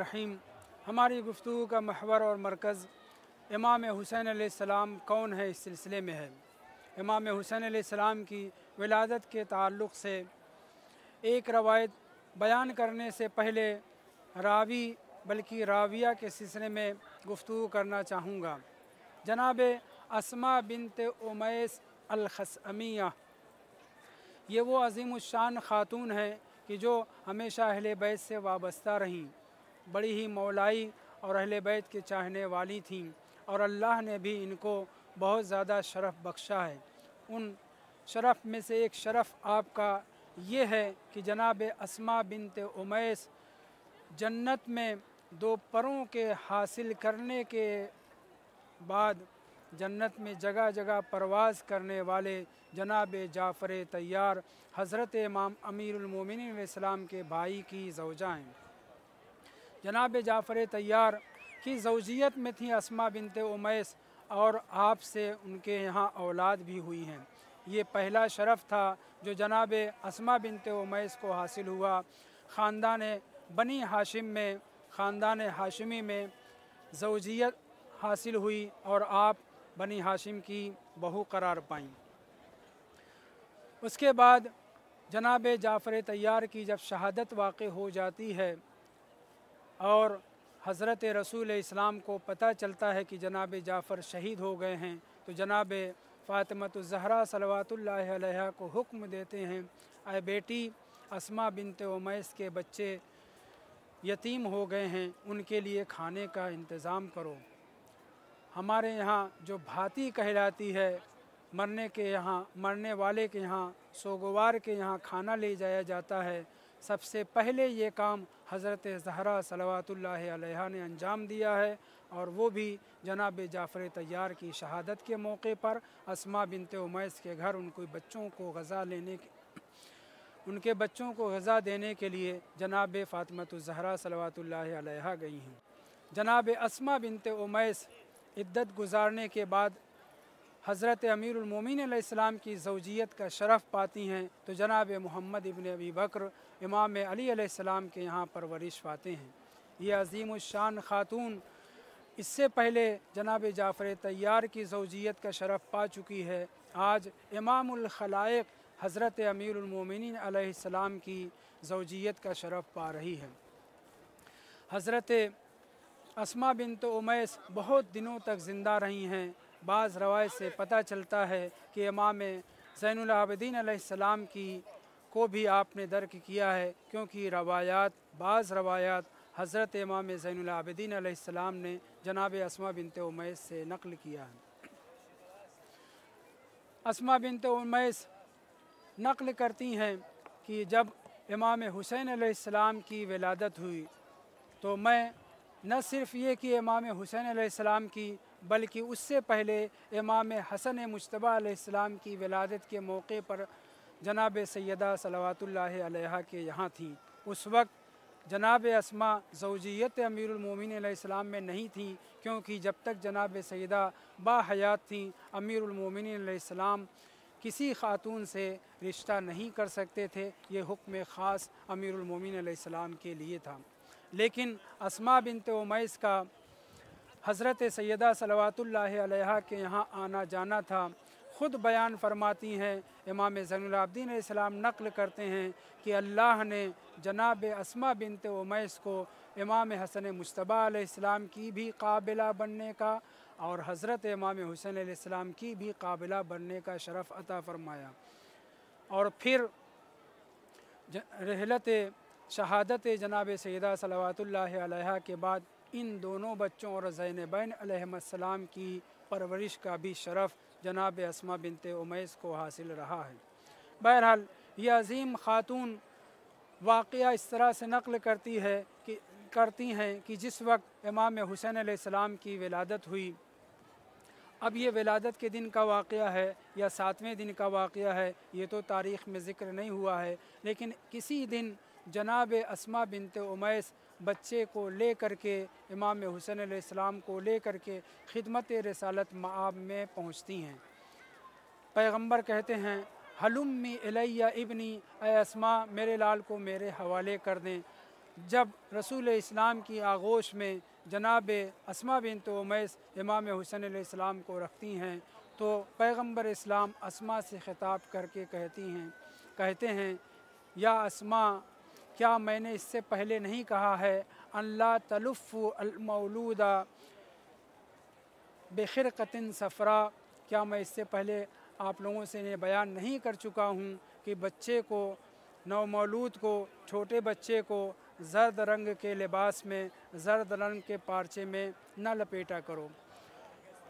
रहीम। हमारी गुफ्तगू का महवर और मरकज़ इमाम हुसैन अलैहिस्सलाम कौन है इस सिलसिले में है। इमाम हुसैन अलैहिस्सलाम की विलादत के ताल्लुक़ से एक रवायत बयान करने से पहले रावी बल्कि राविया के सिलसिले में गुफ्तगू करना चाहूँगा। जनाब अस्मा बिनत उमैस अल-खसअमिया, ये वो अज़ीमुश्शान ख़ातून हैं कि जो हमेशा अहले बैत से वाबस्ता रहीं, बड़ी ही मौलाई और अहले बैत के चाहने वाली थीं और अल्लाह ने भी इनको बहुत ज़्यादा शरफ़ बख्शा है। उन शरफ़ में से एक शरफ़ आपका ये है कि जनाब अस्मा बिनत उमैस जन्नत में दो परों के हासिल करने के बाद जन्नत में जगह जगह परवाज़ करने वाले जनाब जाफ़र तैयार हज़रत इमाम अमीरुल मोमिनीन अलैहिस्सलाम के भाई की ज़ौजा हैं। जनाब जाफ़र तैयार की ज़ौजियत में थी अस्मा बिनत उमैस और आपसे उनके यहाँ औलाद भी हुई हैं। ये पहला शरफ़ था जो जनाब अस्मा बिनत उमैस को हासिल हुआ। ख़ानदान बनी हाशिम में, ख़ानदान हाशिमी में ज़ौजियत हासिल हुई और आप बनी हाशिम की बहू करार पाईं। उसके बाद जनाब जाफ़र तैयार की जब शहादत वाक़ई हो जाती है और हज़रत रसूल इस्लाम को पता चलता है कि जनाब जाफ़र शहीद हो गए हैं, तो जनाब फ़ातिमतुज़ ज़हरा सलवातुल्लाहि अलैहा को हुक्म देते हैं, ऐ बेटी अस्मा बिनत उमैस के बच्चे यतीम हो गए हैं, उनके लिए खाने का इंतज़ाम करो। हमारे यहाँ जो भाती कहलाती है, मरने वाले के यहाँ, सोगवार के यहाँ खाना ले जाया जाता है। सबसे पहले ये काम हज़रत ज़हरा सलवातुल्लाहि अलैहा ने अंजाम दिया है और वो भी जनाब जाफ़र तैयार की शहादत के मौके पर अस्मा बिनत उमैस के घर उनके बच्चों को ग़ज़ा देने के लिए जनाब फ़ातिमतुज़ ज़हरा सलवातुल्लाहि अलैहा गई हैं। जनाब अस्मा बिनत उमैस इद्दत गुज़ारने के बाद हज़रत अमीरुल मोमिनीन अलैहिस्सलाम की ज़ौजियत का शरफ़ पाती हैं, तो जनाब मोहम्मद इब्न अबी बकर इमाम अली अलैहिस्सलाम के यहाँ परवरिश पाते हैं। ये अज़ीमुश्शान ख़ातून इससे पहले जनाब जाफ़र तैयार की ज़ौजियत का शरफ़ पा चुकी है। आज इमामुल खलाइक़ हज़रत अमीरुल मोमिनीन अलैहिस्सलाम की ज़ौजियत का शरफ़ पा रही है। हज़रत अस्मा बिनत उमैस बहुत दिनों तक ज़िंदा रही हैं। बाज़ रवायत से पता चलता है कि इमाम ज़ैनुल आबिदीन अलैहिस्सलाम को भी आपने दर्क किया है, क्योंकि बाज़ रवायात हज़रत इमाम ज़ैनुल आबिदीन अलैहिस्सलाम ने जनाब अस्मा बिनत उमैस से नक़ल किया है। अस्मा बिनत उमैस नक़ल करती हैं कि जब इमाम हुसैन अलैहिस्सलाम की विलादत हुई तो मैं न सिर्फ़ ये कि इमाम हुसैन अलैहिस्सलाम की, बल्कि उससे पहले इमाम हसन मुज्तबा अलैहिस्सलाम की विलादत के मौके पर जनाब सैयदा सलवातुल्लाहि अलैहा के यहाँ थी। उस वक्त जनाब अस्मा ज़ौजियत अमीरुल मोमिनीन अलैहिस्सलाम में नहीं थी, क्योंकि जब तक जनाब सैयदा बाहयात थी अमीरुल मोमिनीन अलैहिस्सलाम किसी ख़ातून से रिश्ता नहीं कर सकते थे। ये हुक्म ख़ास अमीरुल मोमिनीन अलैहिस्सलाम के लिए था। लेकिन अस्मा बिनत उमैस का हज़रत सैयदा सलवातुल्लाहि अलैहा के यहाँ आना जाना था। ख़ुद बयान फरमाती हैं, इमाम ज़ैनुल आबिदीन अलैहिस्सलाम नक़ल करते हैं कि अल्लाह ने जनाब अस्मा बिनत उमैस को इमाम हसन मुज्तबा अलैहिस्सलाम की भी काबिला बनने का और हज़रत इमाम हुसैन अलैहिस्सलाम की भी काबिला बनने का शरफ़ अता फ़रमाया। और फिर रहलत शहादत जनाब सैयदा सलवातुल्लाहि अलैहा के बाद इन दोनों बच्चों और ज़ैनबैन अलैहिस्सलाम की परवरिश का भी शरफ़ जनाब अस्मा बिनत उमैस को हासिल रहा है। बहरहाल ये अज़ीम ख़ातून वाक़या इस तरह से नक़ल करती हैं कि जिस वक्त इमाम हुसैन अलैहिस्सलाम की विलादत हुई, अब ये विलादत के दिन का वाक़या है या 7वें दिन का वाक़या है, ये तो तारीख़ में ज़िक्र नहीं हुआ है, लेकिन किसी दिन जनाब अस्मा बिनत उमैस बच्चे को ले करके इमाम हुसैन अलैहिस्सलाम को ले करके खिदमत रिसालत मआब में पहुँचती हैं। पैगंबर कहते हैं, हलुम्मी इलैया इब्नी, ऐ अस्मा मेरे लाल को मेरे हवाले कर दें। जब रसूल इस्लाम की आगोश में जनाब अस्मा बिन्त उमैस इमाम हुसैन अलैहिस्सलाम को रखती हैं तो पैगंबर इस्लाम अस्मा से ख़िताब करके कहते हैं या अस्मा, क्या मैंने इससे पहले नहीं कहा है अल्ला तलुफ़्फ़ु अल-मौलूदा बेखिरक़तिन सफ़रा, क्या मैं इससे पहले आप लोगों से ये बयान नहीं कर चुका हूँ कि बच्चे को, नवमौलूद को, छोटे बच्चे को ज़र्द रंग के लिबास में, ज़र्द रंग के पारचे में न लपेटा करो।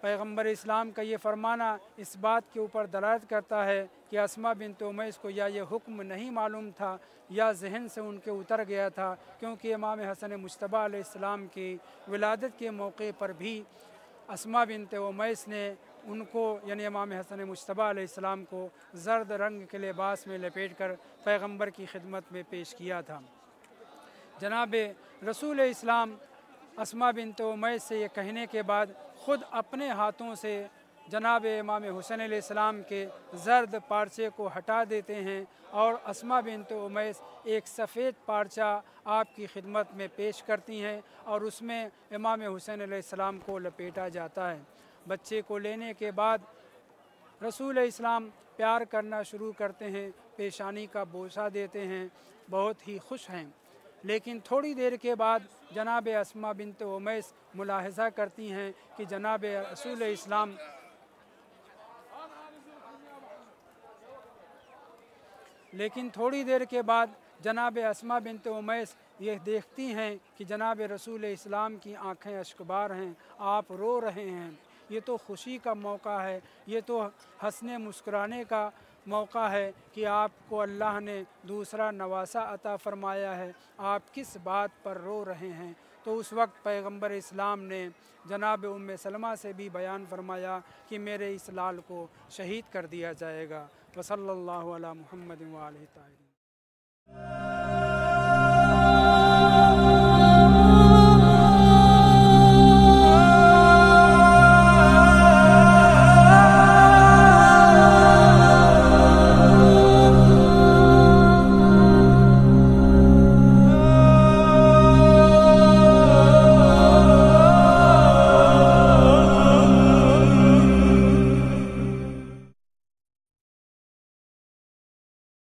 पैगंबर इस्लाम का ये फरमाना इस बात के ऊपर दलालत करता है कि अस्मा बिन्त उमैस को या ये हुक्म नहीं मालूम था या जहन से उनके उतर गया था, क्योंकि इमाम हसन मुज्तबा अलैहिस्सलाम की विलादत के मौके पर भी अस्मा बिन्त उमैस ने उनको यानी इमाम हसन मुज्तबा अलैहिस्सलाम को ज़र्द रंग के लिबास में लपेट कर पैगम्बर की खिदमत में पेश किया था। जनाब रसूल इस्लाम अस्मा बिन्त उमैस से ये कहने के बाद ख़ुद अपने हाथों से जनाब इमाम हुसैन अलैहिस्सलाम के ज़र्द पारचे को हटा देते हैं और अस्मा बिन्त उमैस एक सफ़ेद पारचा आपकी खिदमत में पेश करती हैं और उसमें इमाम हुसैन अलैहिस्सलाम को लपेटा जाता है। बच्चे को लेने के बाद रसूल इस्लाम प्यार करना शुरू करते हैं, पेशानी का बोसा देते हैं, बहुत ही खुश हैं। लेकिन थोड़ी देर के बाद जनाब अस्मा बिन्त उमैस मुलाहज़ा करती हैं कि जनाब रसूल इस्लाम लेकिन थोड़ी देर के बाद जनाब अस्मा बिन्त उमैस ये देखती हैं कि जनाब रसूल इस्लाम की आँखें अश्कबार हैं, आप रो रहे हैं। ये तो खुशी का मौका है, ये तो हंसने मुस्कुराने का मौका है कि आपको अल्लाह ने दूसरा नवासा अता फ़रमाया है, आप किस बात पर रो रहे हैं। तो उस वक्त पैगंबर इस्लाम ने जनाब उम्मे सलमा से भी बयान फरमाया कि मेरे इस लाल को शहीद कर दिया जाएगा। वसल्लल्लाहु अला मुहम्मद व आलिहि ताहिरीन।